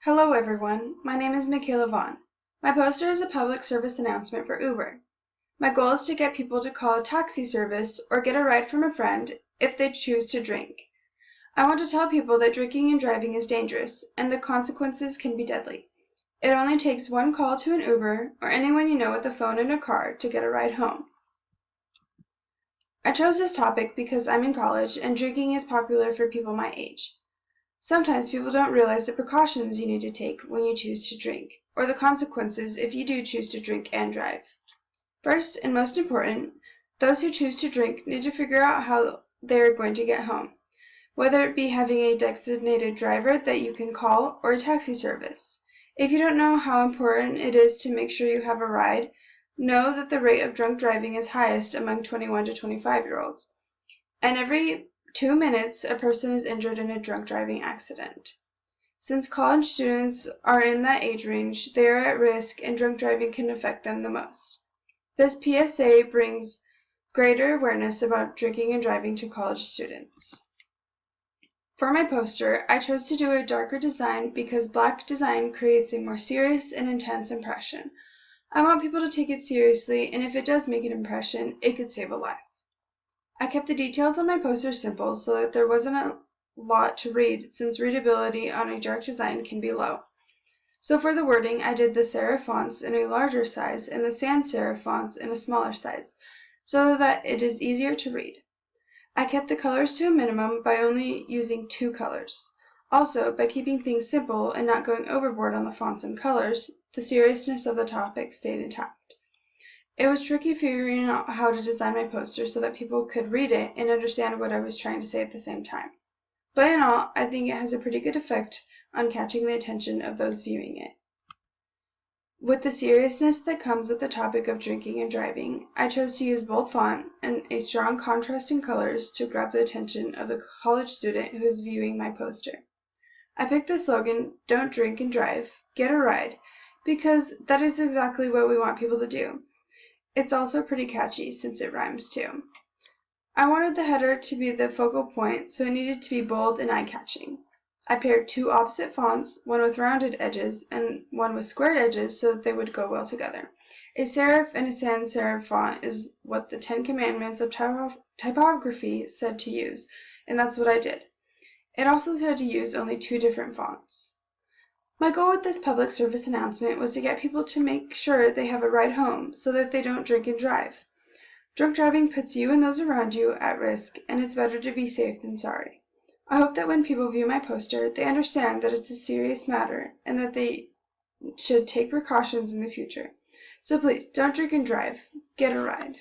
Hello everyone, my name is Michaela Vaughn. My poster is a public service announcement for Uber. My goal is to get people to call a taxi service or get a ride from a friend if they choose to drink. I want to tell people that drinking and driving is dangerous and the consequences can be deadly. It only takes one call to an Uber or anyone you know with a phone in a car to get a ride home. I chose this topic because I'm in college and drinking is popular for people my age. Sometimes people don't realize the precautions you need to take when you choose to drink, or the consequences if you do choose to drink and drive. First, and most important, those who choose to drink need to figure out how they are going to get home, whether it be having a designated driver that you can call or a taxi service. If you don't know how important it is to make sure you have a ride, know that the rate of drunk driving is highest among 21 to 25-year-olds, and every 2 minutes, a person is injured in a drunk driving accident. Since college students are in that age range, they are at risk and drunk driving can affect them the most. This PSA brings greater awareness about drinking and driving to college students. For my poster, I chose to do a darker design because black design creates a more serious and intense impression. I want people to take it seriously, and if it does make an impression, it could save a life. I kept the details on my poster simple so that there wasn't a lot to read since readability on a dark design can be low. So for the wording, I did the serif fonts in a larger size and the sans serif fonts in a smaller size so that it is easier to read. I kept the colors to a minimum by only using 2 colors. Also, by keeping things simple and not going overboard on the fonts and colors, the seriousness of the topic stayed intact. It was tricky figuring out how to design my poster so that people could read it and understand what I was trying to say at the same time. But in all, I think it has a pretty good effect on catching the attention of those viewing it. With the seriousness that comes with the topic of drinking and driving, I chose to use bold font and a strong contrast in colors to grab the attention of the college student who is viewing my poster. I picked the slogan, "Don't drink and drive, get a ride," because that is exactly what we want people to do. It's also pretty catchy since it rhymes too. I wanted the header to be the focal point, so it needed to be bold and eye-catching. I paired 2 opposite fonts, one with rounded edges and one with squared edges so that they would go well together. A serif and a sans serif font is what the 10 Commandments of typography said to use, and that's what I did. It also said to use only 2 different fonts. My goal with this public service announcement was to get people to make sure they have a ride home so that they don't drink and drive. Drunk driving puts you and those around you at risk, and it's better to be safe than sorry. I hope that when people view my poster, they understand that it's a serious matter and that they should take precautions in the future. So please, don't drink and drive. Get a ride.